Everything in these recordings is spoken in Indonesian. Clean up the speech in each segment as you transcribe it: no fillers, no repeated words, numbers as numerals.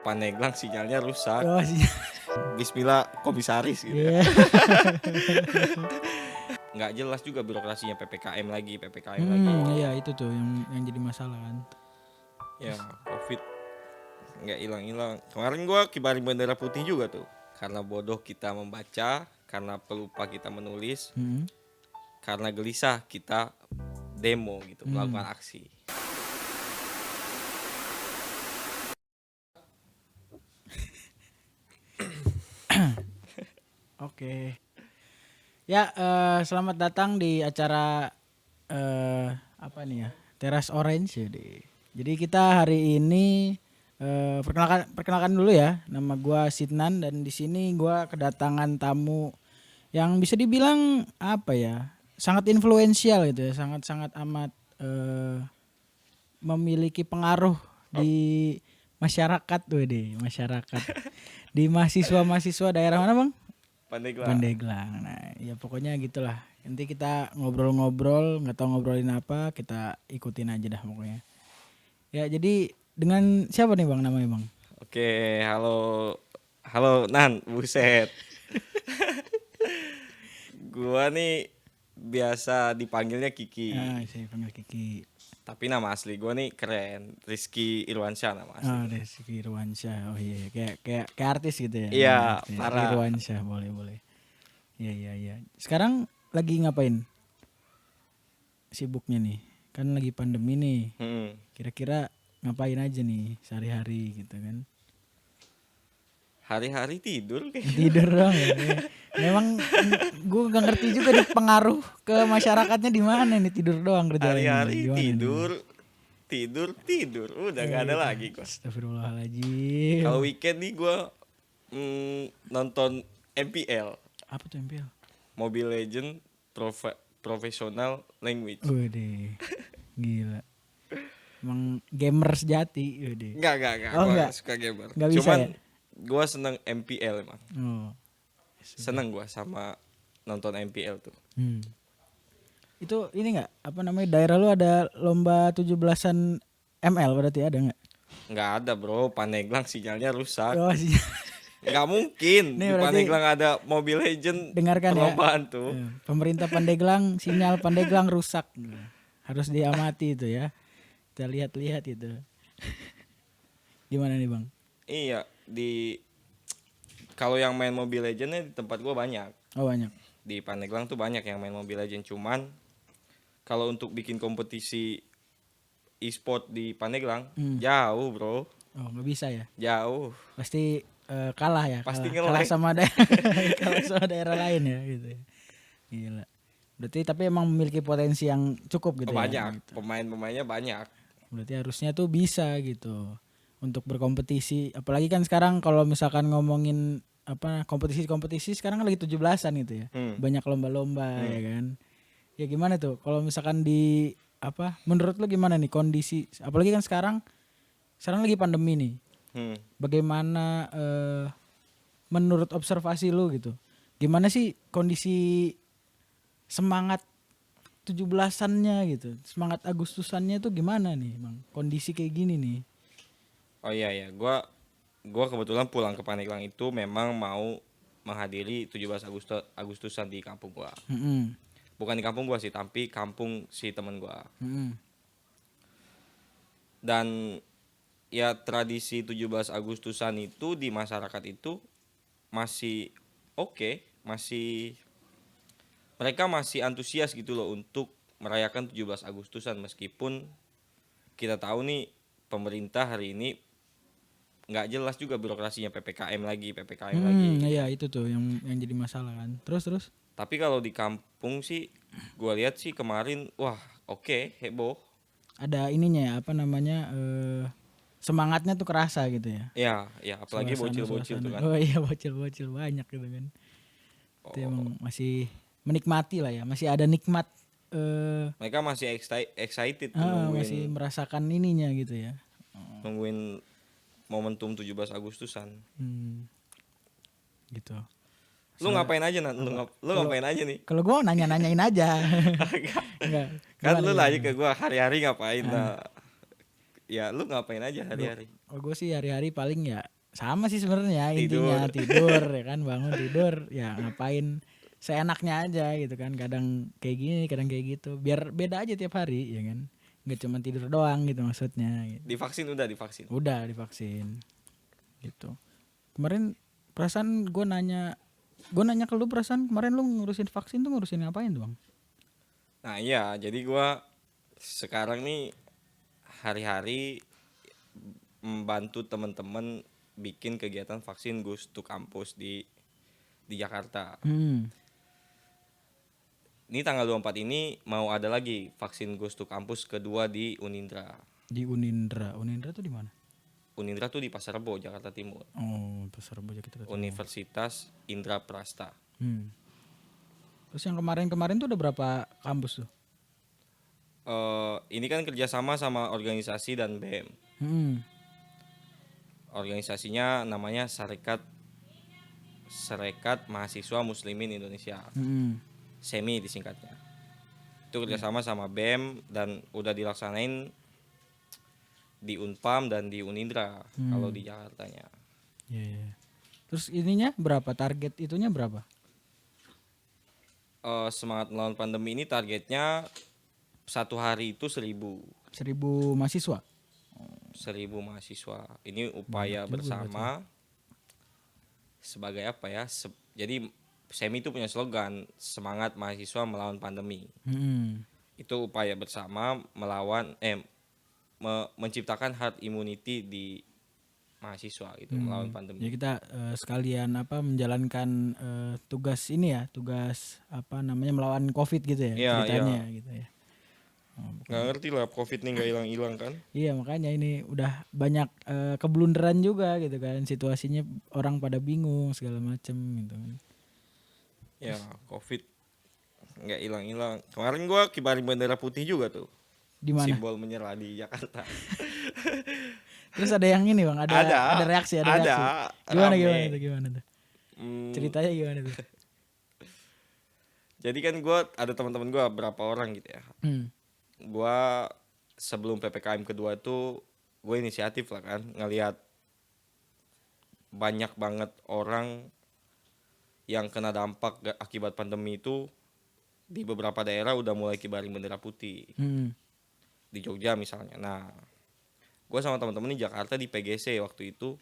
Pandeglang sinyalnya rusak. Oh, Bismillah komisaris gitu ya. yeah. Nggak jelas juga birokrasinya, PPKM lagi. Iya itu tuh yang jadi masalah kan. Ya COVID nggak hilang-hilang. Kemarin gue kibarin bendera putih juga tuh. Karena bodoh kita membaca, karena pelupa kita menulis, karena gelisah kita demo gitu, melakukan aksi. Oke. Ya, selamat datang di acara apa nih ya? Teras Orange ya, Jadi kita hari ini perkenalkan dulu ya. Nama gua Sidnan dan di sini gua kedatangan tamu yang bisa dibilang apa ya? Sangat influensial gitu ya, sangat amat memiliki pengaruh di masyarakat tuh masyarakat. Di mahasiswa daerah mana, Bang? Pandeglang. Nah, ya pokoknya gitulah. Nanti kita ngobrol-ngobrol, nggak tahu ngobrolin apa, kita ikutin aja dah pokoknya. Ya, jadi dengan siapa nih Bang namanya, Bang? Oke, halo Nan, buset. Gua nih biasa dipanggilnya Kiki. Saya panggil Kiki. Tapi nama asli gua nih keren, Rizky Irwansyah nama asli. Rizky Irwansyah. Oh iya, kayak artis gitu ya. Iya, Rizky Irwansyah, boleh. Iya. Sekarang lagi ngapain? Sibuknya nih. Kan lagi pandemi nih. Kira-kira ngapain aja nih sehari-hari gitu kan? Hari-hari tidur kayak. Tidur dong ya. Memang gue gak ngerti juga nih pengaruh ke masyarakatnya di mana nih, tidur doang kerjanya. Hari-hari tidur. Udah gak ada lagi kok. Astagfirullahaladzim. Kalau weekend nih gue nonton MPL. Apa tuh MPL? Mobile Legend Professional Language. Waduh, gila. Emang gamer sejati. Enggak. Oh, Gue enggak suka gamer. Enggak bisa. Cuman ya? gue seneng MPL emang. Seneng gue sama nonton MPL tuh. Itu ini nggak apa namanya, daerah lu ada lomba 17-an ML berarti ada nggak? Nggak ada bro, Pandeglang sinyalnya rusak. Oh, Nggak mungkin nih, di Pandeglang ada Mobile Legend. Dengarkan perlombaan ya. tuh. Pemerintah Pandeglang, sinyal Pandeglang rusak. Harus diamati itu ya. Kita lihat itu. Gimana nih Bang? Iya, kalau yang main Mobile Legends di tempat gua banyak. Oh banyak. Di Pandeglang tuh banyak yang main Mobile Legends, cuman kalau untuk bikin kompetisi e-sport di Pandeglang jauh bro. Oh nggak bisa ya? Jauh. Pasti kalah ya. Pasti kalah sama daerah lain ya gitu. Gila. Berarti tapi emang memiliki potensi yang cukup gitu. Banyak. Gitu. Pemainnya banyak. Berarti harusnya tuh bisa gitu untuk berkompetisi. Apalagi kan sekarang kalau misalkan ngomongin apa kompetisi sekarang kan lagi 17-an gitu ya. Banyak lomba-lomba ya kan. Ya gimana tuh kalau misalkan di apa menurut lu gimana nih kondisi, apalagi kan sekarang lagi pandemi nih. Bagaimana menurut observasi lu gitu, gimana sih kondisi semangat 17-annya gitu, semangat Agustusannya tuh gimana nih Bang, kondisi kayak gini nih? Oh iya, gua kebetulan pulang ke Pandeglang itu memang mau menghadiri 17 Agustusan di kampung gua. Bukan di kampung gua sih, tapi kampung si temen gua. Dan ya tradisi 17 Agustusan itu di masyarakat itu masih oke, mereka masih antusias gitu loh untuk merayakan 17 Agustusan meskipun kita tahu nih pemerintah hari ini nggak jelas juga birokrasinya, PPKM lagi. Iya itu tuh yang jadi masalah kan. Terus. Tapi kalau di kampung sih, gua lihat sih kemarin, wah oke, heboh. Ada ininya ya, apa namanya, semangatnya tuh kerasa gitu ya. Ya apalagi bocil-bocil tuh kan. Oh iya bocil-bocil banyak gitu kan. Itu emang masih menikmati lah ya, masih ada nikmat. Mereka masih excited tuh masih merasakan ininya gitu ya. Nungguin momentum 17 Agustusan. Gitu. Lu ngapain aja lu ngapain aja nih? Kalau gue nanya-nanyain aja. Enggak. Kan lu nanya ke gue hari-hari ngapain. Ya lu ngapain aja hari-hari? Gue sih hari-hari paling ya Sama sih sebenarnya intinya tidur ya kan, bangun tidur ya ngapain seenaknya aja gitu kan, kadang kayak gini kadang kayak gitu, biar beda aja tiap hari ya kan, nggak cuma tidur doang gitu maksudnya gitu. Divaksin Udah divaksin gitu. Kemarin perasaan gue nanya ke lu, perasaan kemarin lu ngurusin vaksin tuh ngurusin ngapain tuh Bang? Nah iya, jadi gua sekarang nih hari-hari membantu teman-teman bikin kegiatan vaksin Goes to Campus di Jakarta. Ini tanggal 24 ini mau ada lagi vaksin Goes to Campus kedua di Unindra. Di Unindra tuh di mana? Unindra tuh di Pasar Rebo, Jakarta Timur. Oh, Pasar Rebo Jakarta Timur. Universitas Indra Prasta. Terus yang kemarin tuh ada berapa kampus tuh? Ini kan kerjasama sama organisasi dan BEM. Organisasinya namanya Sarekat Mahasiswa Muslimin Indonesia. SEMI disingkatnya. Itu kerjasama sama BEM dan udah dilaksanain di Unpam dan di Unindra kalau di Jakartanya. Yeah. Terus ininya berapa, target itunya berapa? Semangat melawan pandemi ini targetnya satu hari itu 1.000 mahasiswa. 1.000 mahasiswa. Ini upaya bersama sebagai apa ya? Jadi SEMI itu punya slogan semangat mahasiswa melawan pandemi. Itu upaya bersama melawan menciptakan herd immunity di mahasiswa gitu, melawan pandemi. Jadi kita sekalian menjalankan tugas ini ya, tugas melawan COVID gitu ya, ceritanya gitu ya. Nggak ngerti lah, COVID nih nggak hilang-hilang kan? Iya, makanya ini udah banyak keblunderan juga gitu kan, situasinya orang pada bingung segala macem gitu kan. Ya, COVID nggak hilang-hilang. Kemarin gua kibarin bendera putih juga tuh. Di mana? Simbol menyerah di Jakarta. Terus ada yang ini Bang, ada reaksi, ada reaksi. Gimana tuh? Ceritanya gimana tuh? Jadi kan gue ada teman-teman gue berapa orang gitu ya. Gue sebelum PPKM kedua tuh gue inisiatif lah kan, ngelihat banyak banget orang yang kena dampak akibat pandemi itu di beberapa daerah udah mulai kibarin bendera putih. Di Jogja misalnya. Nah, gue sama teman-teman di Jakarta di PGC waktu itu.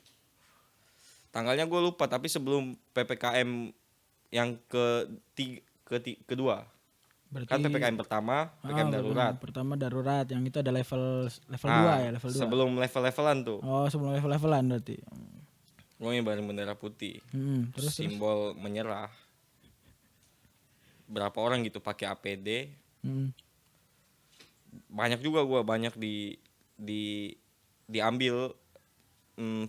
Tanggalnya gue lupa, tapi sebelum PPKM yang kedua. Berarti, kan PPKM pertama, PPKM darurat. Pertama darurat, yang itu ada level 2 ya, level 2. Sebelum level-levelan tuh. Oh, sebelum level-levelan berarti. Gue ngibarin bendera putih. Terus simbol menyerah. Berapa orang gitu pakai APD. Banyak juga gue, diambil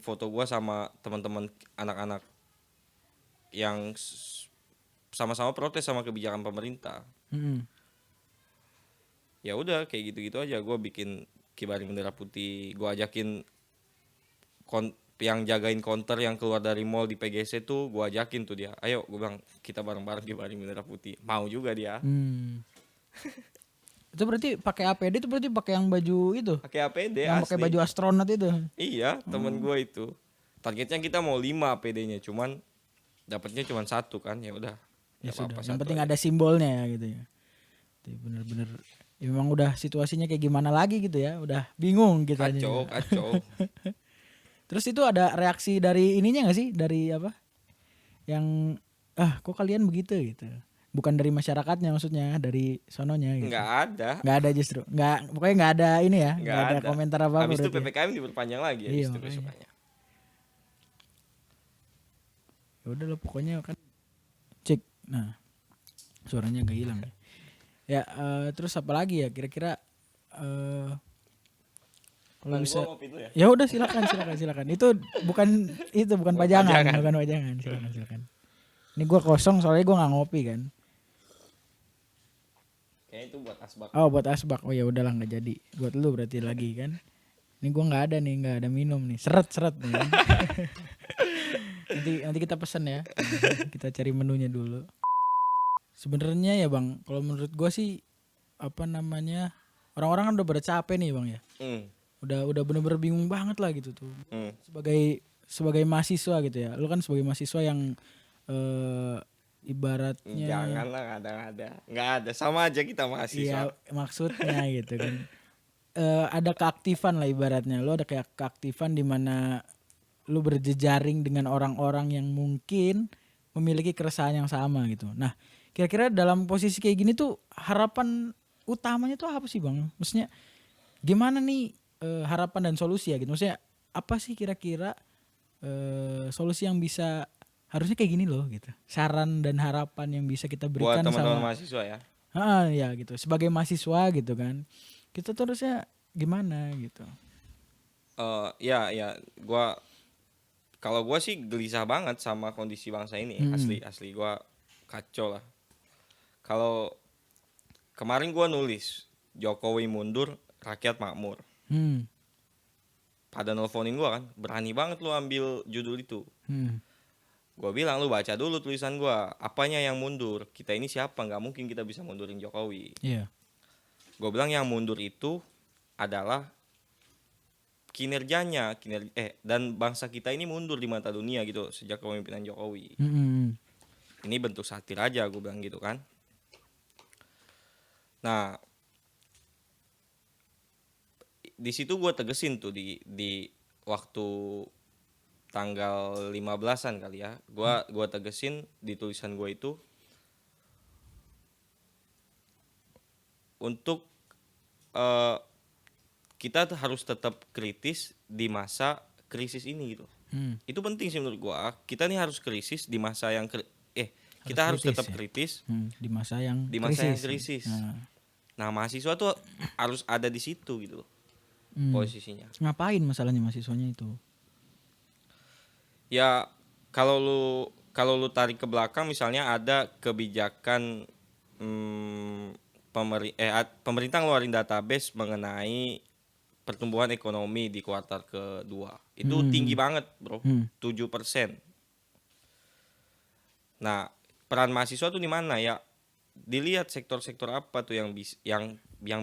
foto gue sama teman-teman anak-anak yang sama-sama protes sama kebijakan pemerintah. Ya udah kayak gitu-gitu aja, gue bikin kibarin bendera putih, gue ajakin yang jagain counter yang keluar dari mall di PGC tuh, gue ajakin tuh dia, ayo gue bilang kita bareng-bareng kibarin bendera putih, mau juga dia. Itu berarti pakai APD, itu berarti pakai yang baju itu? Pakai APD yang pakai baju astronot itu? Iya, temen gue itu. Targetnya kita mau 5 APD-nya, cuman dapatnya cuma 1 kan, ya udah. Ya sudah, yang penting aja ada simbolnya ya gitu ya. Itu bener-bener ya memang udah situasinya kayak gimana lagi gitu ya, udah bingung gitu aja. Kacau. Terus itu ada reaksi dari ininya nggak sih, dari apa? Yang kok kalian begitu gitu? Bukan dari masyarakatnya maksudnya, dari sononya gitu. Nggak ada justru. Pokoknya nggak ada ini ya. Nggak ada komentar apa-apa. Habis itu PPKM diperpanjang lagi ya. Iya, besoknya. Ya udah lah pokoknya kan. Cek. Nah. Suaranya agak hilang. Ya, terus apa lagi ya kira-kira kalau bisa. Ya udah silakan. Itu bukan pajangan, bukan pajangan. Silakan. Ini gue kosong soalnya gue nggak ngopi kan. Kayaknya itu buat asbak. Oh, buat asbak. Oh ya udahlah, nggak jadi. Buat lu berarti lagi kan. Ini gue nggak ada minum nih. Seret nih. Kan? nanti kita pesen ya. Kita cari menunya dulu. Sebenarnya ya Bang, kalau menurut gue sih orang-orang kan udah pada capek nih Bang ya. Udah bener-bener bingung banget lah gitu tuh. sebagai mahasiswa gitu ya. Lu kan sebagai mahasiswa yang ibaratnya Janganlah, nggak ada, sama aja kita mahasiswa. Iya, maksudnya gitu kan. Ada keaktifan lah ibaratnya. Lu ada kayak keaktifan di mana lu berjejaring dengan orang-orang yang mungkin memiliki keresahan yang sama gitu. Nah, kira-kira dalam posisi kayak gini tuh harapan utamanya tuh apa sih Bang? Maksudnya gimana nih harapan dan solusi ya gitu. Maksudnya apa sih kira-kira solusi yang bisa harusnya kayak gini loh gitu. Saran dan harapan yang bisa kita berikan Buat teman-teman sama mahasiswa ya. ya gitu. Sebagai mahasiswa gitu kan. Kita tuh harusnya gimana gitu. Ya, kalau gue sih gelisah banget sama kondisi bangsa ini. Asli gue kacau lah. Kalau kemarin gue nulis Jokowi mundur, rakyat makmur. Pada nelfonin gue kan, berani banget lu ambil judul itu. Gue bilang lu baca dulu tulisan gue, apanya yang mundur? Kita ini siapa? Nggak mungkin kita bisa mundurin Jokowi. Gue bilang yang mundur itu adalah kinerjanya, dan bangsa kita ini mundur di mata dunia gitu sejak kepemimpinan Jokowi. Ini bentuk satir aja, gue bilang gitu kan. Nah, di situ gue tegesin tuh di waktu tanggal 15-an kali ya. Gue tegesin di tulisan gue itu untuk kita harus tetap kritis di masa krisis ini gitu. Itu penting sih menurut gua. Kita nih harus krisis di masa yang kita harus tetap kritis di masa yang krisis. Nah, mahasiswa tuh harus ada di situ gitu posisinya. Ngapain masalahnya mahasiswanya itu? Ya kalau lu tarik ke belakang misalnya ada kebijakan pemerintah ngeluarin database mengenai pertumbuhan ekonomi di kuartal kedua. Itu tinggi banget, Bro. 7%. Nah, peran mahasiswa tuh di mana ya? Dilihat sektor-sektor apa tuh yang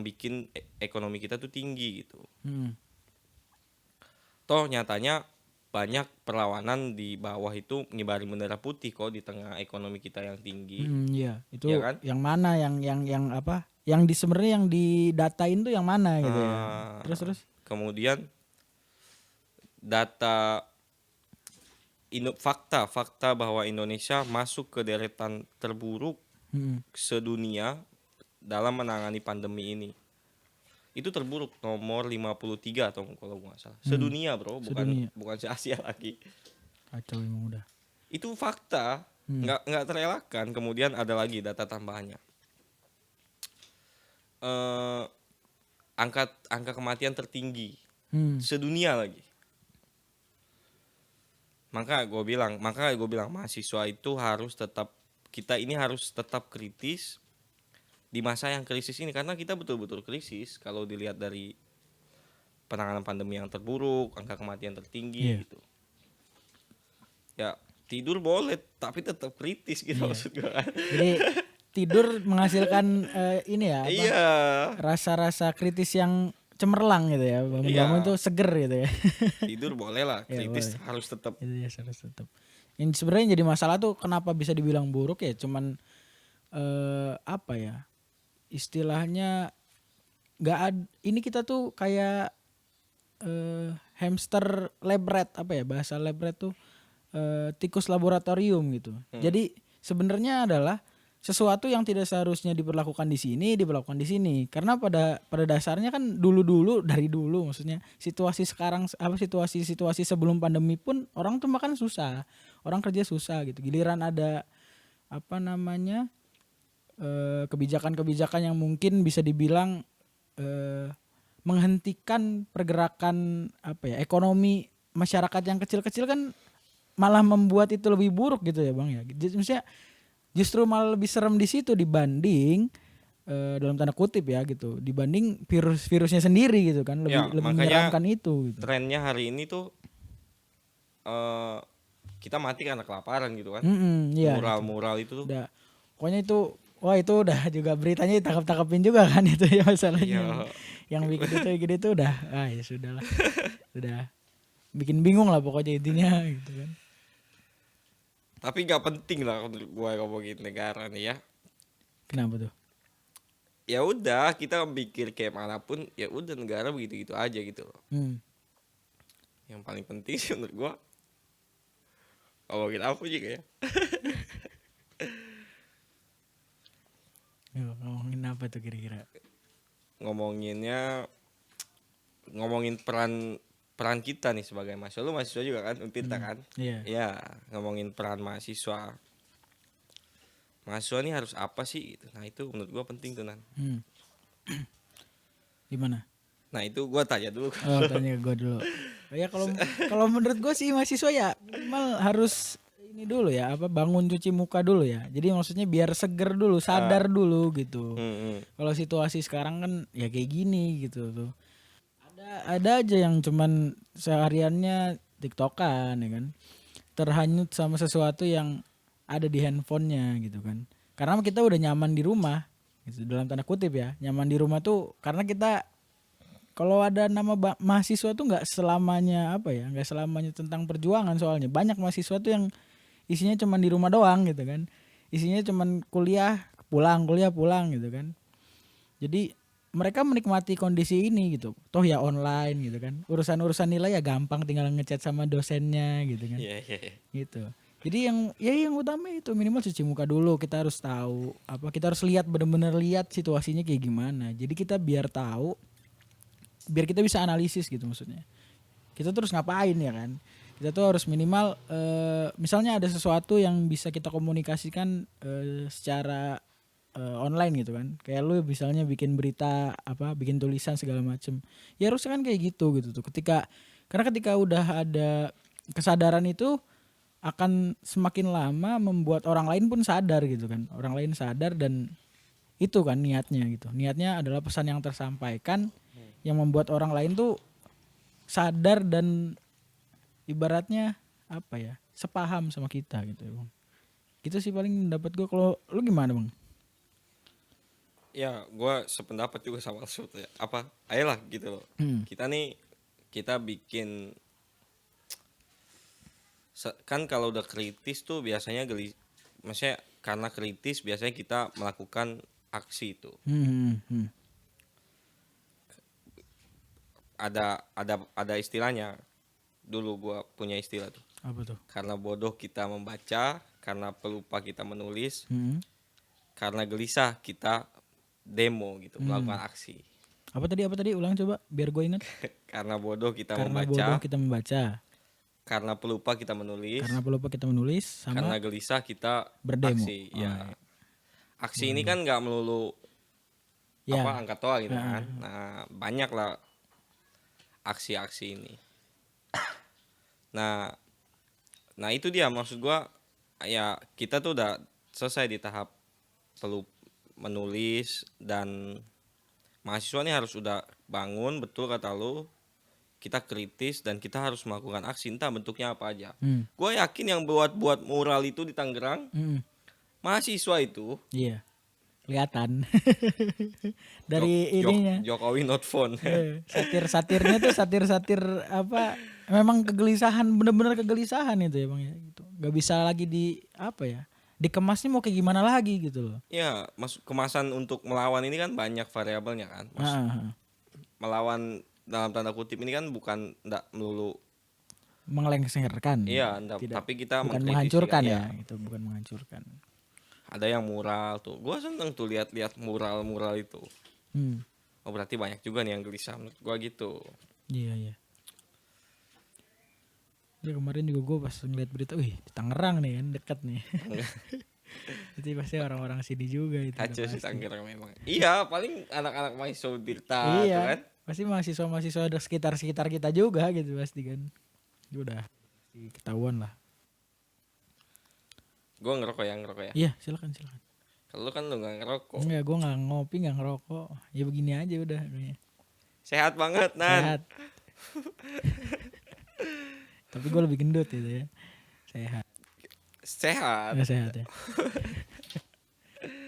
bikin ekonomi kita tuh tinggi gitu. Toh nyatanya banyak perlawanan di bawah itu nyebarin bendera putih kok di tengah ekonomi kita yang tinggi. Iya, itu ya kan? Yang mana yang apa? Yang sebenarnya yang didatain tuh yang mana gitu ya. Terus kemudian data fakta bahwa Indonesia masuk ke deretan terburuk sedunia dalam menangani pandemi ini. Itu terburuk nomor 53 atau kalau nggak salah. Sedunia, Bro, bukan se-Asia lagi. Kacau emang udah. Itu fakta, nggak terelakkan. Kemudian ada lagi data tambahannya. Angka kematian tertinggi sedunia lagi. Maka gue bilang mahasiswa itu kita ini harus tetap kritis di masa yang krisis ini, karena kita betul-betul krisis kalau dilihat dari penanganan pandemi yang terburuk, angka kematian tertinggi gitu. Ya, tidur boleh tapi tetap kritis gitu maksud gue kan. Jadi tidur menghasilkan ini ya rasa-rasa kritis yang cemerlang gitu ya. Bangun-bangun itu seger gitu ya. Tidur boleh lah, kritis harus tetap. Itu ya harus tetap. Yang sebenarnya jadi masalah tuh kenapa bisa dibilang buruk ya, cuman apa ya? Istilahnya nggak ada. Ini kita tuh kayak hamster lab rat, apa ya bahasa lab rat tuh tikus laboratorium gitu. Jadi sebenarnya adalah sesuatu yang tidak seharusnya diberlakukan di sini, karena pada dasarnya kan dari dulu maksudnya situasi sekarang situasi sebelum pandemi pun orang tuh makan susah, orang kerja susah gitu. Giliran ada kebijakan-kebijakan yang mungkin bisa dibilang menghentikan pergerakan ekonomi masyarakat yang kecil-kecil kan malah membuat itu lebih buruk gitu ya Bang ya. Maksudnya justru malah lebih serem di situ dibanding dalam tanda kutip ya gitu, dibanding virusnya sendiri gitu kan, lebih menyeramkan itu gitu. Trennya hari ini tuh kita mati karena kelaparan gitu kan. Mural itu tuh udah, pokoknya itu udah juga beritanya ditangkap-tangkapin juga kan itu ya masalahnya. Yang bikin itu udah ya sudahlah. bikin bingung lah pokoknya intinya gitu kan. Tapi nggak penting lah menurut gue ngomongin negara nih ya. Kenapa tuh? Ya udah kita mikir kayak manapun ya udah negara begitu-gitu aja gitu loh. Yang paling penting sih menurut gue ngomongin apa juga ya. Ngomongin apa tuh kira-kira? Ngomongin peran kita nih sebagai mahasiswa. Lu mahasiswa juga kan, Untirta kan? Iya. Ya, ngomongin peran mahasiswa. Mahasiswa ini harus apa sih gitu. Nah, itu menurut gua penting tuh, Nan. Gimana? Nah, itu gua tanya dulu. Oh, tanya gue dulu. Ya kalau menurut gue sih mahasiswa ya minimal harus ini dulu ya, apa bangun cuci muka dulu ya. Jadi maksudnya biar seger dulu, sadar dulu gitu. Kalau situasi sekarang kan ya kayak gini gitu tuh. Ada aja yang cuman sehariannya TikTokan ya kan. Terhanyut sama sesuatu yang ada di handphonenya gitu kan. Karena kita udah nyaman di rumah gitu, dalam tanda kutip ya. Nyaman di rumah tuh karena kita kalau ada nama mahasiswa tuh nggak selamanya apa ya, nggak selamanya tentang perjuangan soalnya. Banyak mahasiswa tuh yang isinya cuman di rumah doang gitu kan. Isinya cuman kuliah pulang gitu kan. Jadi mereka menikmati kondisi ini gitu. Toh ya online gitu kan. Urusan nilai ya gampang, tinggal ngechat sama dosennya gitu kan. Gitu. Jadi yang utama itu minimal cuci muka dulu. Kita harus tahu kita harus benar-benar lihat situasinya kayak gimana. Jadi kita biar tahu, biar kita bisa analisis gitu maksudnya. Kita terus ngapain ya kan? Kita tuh harus minimal misalnya ada sesuatu yang bisa kita komunikasikan secara online gitu kan. Kayak lu misalnya bikin berita bikin tulisan segala macem. Ya harusnya kan kayak gitu tuh. Karena ketika udah ada kesadaran itu akan semakin lama membuat orang lain pun sadar gitu kan. Orang lain sadar dan itu kan niatnya gitu. Niatnya adalah pesan yang tersampaikan yang membuat orang lain tuh sadar dan ibaratnya sepaham sama kita gitu Bang. Gitu sih paling dapat gue. Kalau lu gimana Bang? Ya gue sependapat juga sama lu ya. Ayolah gitu loh. Kita bikin kan kalau udah kritis tuh biasanya maksudnya karena kritis biasanya kita melakukan aksi itu. Ada istilahnya. Dulu gua punya istilah tuh. Apa tuh? Karena bodoh kita membaca, karena pelupa kita menulis, karena gelisah kita demo gitu, melakukan aksi. Apa tadi ulang coba biar gue ingat. Karena bodoh kita membaca. Karena pelupa kita menulis. Sama karena gelisah kita berdemo. Aksi. Aksi ini kan nggak melulu angkat toa gitu kan. Nah banyak lah aksi-aksi ini. Nah itu dia maksud gua ya, kita tuh udah selesai di tahap perlu menulis, dan mahasiswa ini harus udah bangun, betul kata lu, kita kritis dan kita harus melakukan aksi entah bentuknya apa aja. Gue yakin yang buat mural itu di Tangerang mahasiswa itu. Iya, kelihatan dari ininya. Jokowi not phone. Satir-satirnya tuh satir memang kegelisahan, bener-bener kegelisahan itu ya Bang ya gitu. Gak bisa lagi dikemasnya mau kayak gimana lagi gitu loh. Ya, kemasan untuk melawan ini kan banyak variabelnya kan. Melawan dalam tanda kutip ini kan bukan enggak melulu mengelengsarkan. Iya, tapi kita bukan menghancurkan ya. Itu bukan menghancurkan. Ada yang mural tuh. Gua seneng tuh lihat mural itu. Oh, berarti banyak juga nih yang gelisah menurut gua gitu. Iya. Ya kemarin juga gue pas ngeliat berita, di Tangerang nih kan dekat nih. Itu pasti orang-orang sini juga itu. Kacau sih Tangerang memang. Iya, paling anak-anak mahasiswa Untirta iya, kan. Pasti mahasiswa ada sekitar kita juga gitu pasti kan. Udah ketahuan lah. Gue ngerokok ya. Iya, silakan. Kalau kan lu nggak ngerokok. Enggak, gue nggak ngopi, nggak ngerokok. Ya begini aja udah. Sehat banget, Nan. Sehat. Tapi gue lebih gendut gitu ya. Sehat ya.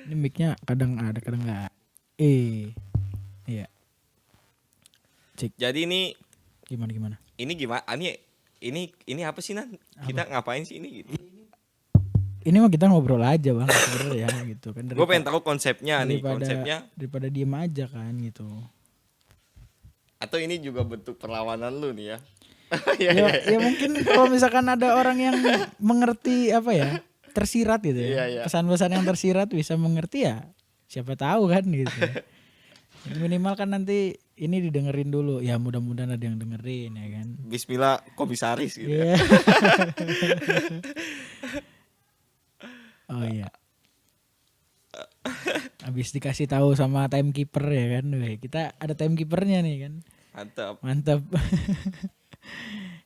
Ini mic-nya kadang ada, kadang enggak. Iya. Cik. Jadi ini gimana? Ini gimana? Ini ini apa sih Nan? Kita ngapain sih ini gitu? Ini mah kita ngobrol aja bang sebenarnya ya gitu kan. Gue pengen tahu konsepnya nih, konsepnya. Daripada diem aja kan gitu. Atau ini juga bentuk perlawanan lu nih ya? Ya mungkin kalau misalkan ada orang yang mengerti apa ya, tersirat gitu ya, pesan-pesan yang tersirat bisa mengerti ya, siapa tahu kan gitu. Minimal kan nanti ini didengerin dulu, ya mudah-mudahan ada yang dengerin ya kan. Bismillah komisaris gitu. Ya. Oh iya. Habis dikasih tahu sama timekeeper ya kan, kita ada timekeepernya nih kan. Mantap.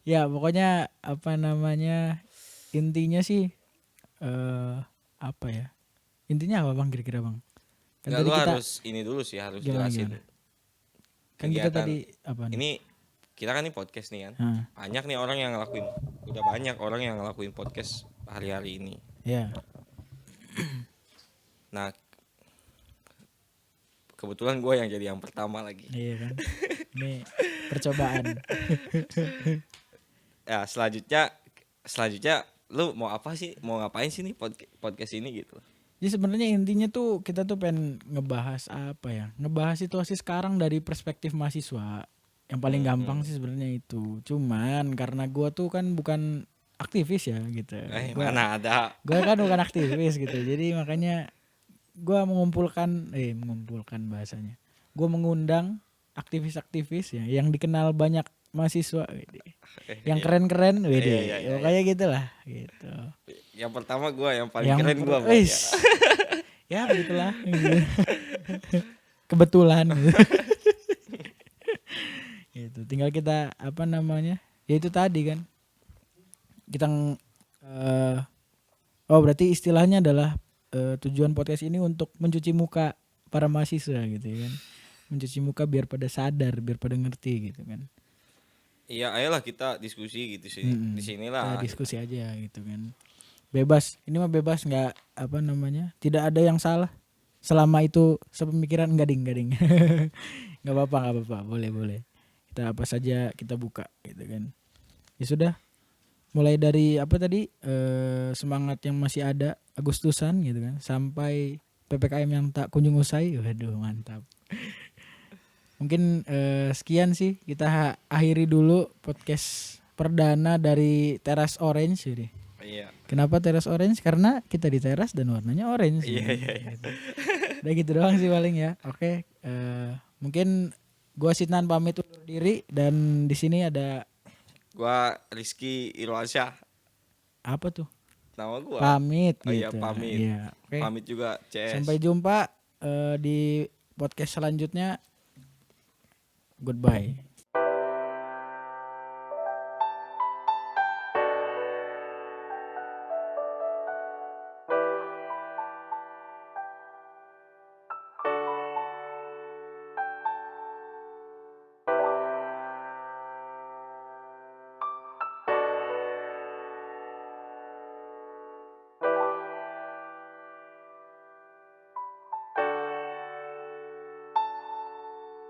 Ya pokoknya apa namanya, intinya sih apa ya? Intinya apa bang kira-kira bang? Kan tadi kita harus ini dulu sih, harus jelasin. Kan kita tadi apa nih? Ini kita kan ini podcast nih kan. Banyak nih orang yang ngelakuin. Udah banyak orang yang ngelakuin podcast hari-hari ini. Iya. Nah, kebetulan gue yang jadi yang pertama lagi. Iya kan. Ini percobaan. Ya selanjutnya lu mau apa sih? Mau ngapain sih nih podcast ini gitu? Jadi sebenarnya intinya tuh kita tuh pengen ngebahas apa ya? Ngebahas situasi sekarang dari perspektif mahasiswa. Yang paling gampang sih sebenarnya itu. Cuman karena gua tuh kan bukan aktivis ya gitu. Mana ada. Gua kan bukan aktivis gitu. Jadi makanya gua mengumpulkan bahasanya. Gua mengundang aktivis-aktivis ya yang dikenal banyak mahasiswa yang keren-keren kayak gitulah gitu. Yang pertama gue yang paling keren gue ya begitulah kebetulan gitu. Tinggal kita apa namanya, ya itu tadi kan kita berarti istilahnya adalah tujuan podcast ini untuk mencuci muka para mahasiswa gitu ya kan, mencuci muka biar pada sadar, biar pada ngerti gitu kan. Iya, ayolah kita diskusi gitu sih. Di sinilah. Kita diskusi aja gitu kan. Bebas. Ini mah bebas, enggak apa namanya? Tidak ada yang salah. Selama itu sepemikiran enggak ding. Enggak apa-apa. Boleh. Kita apa saja kita buka gitu kan. Ya sudah. Mulai dari apa tadi? Semangat yang masih ada Agustusan gitu kan, sampai PPKM yang tak kunjung usai. Waduh, mantap. Mungkin sekian sih, kita akhiri dulu podcast perdana dari Teras Orange ini. Iya. Kenapa Teras Orange? Karena kita di teras dan warnanya orange. Iya. Udah gitu doang sih paling ya. Oke, mungkin gua Sidnan pamit undur diri, dan di sini ada gua Rizky Irwansyah. Apa tuh? Nama gua. Pamit. Oh iya, pamit. Iya, okay. Pamit juga CS. Sampai jumpa di podcast selanjutnya. Goodbye.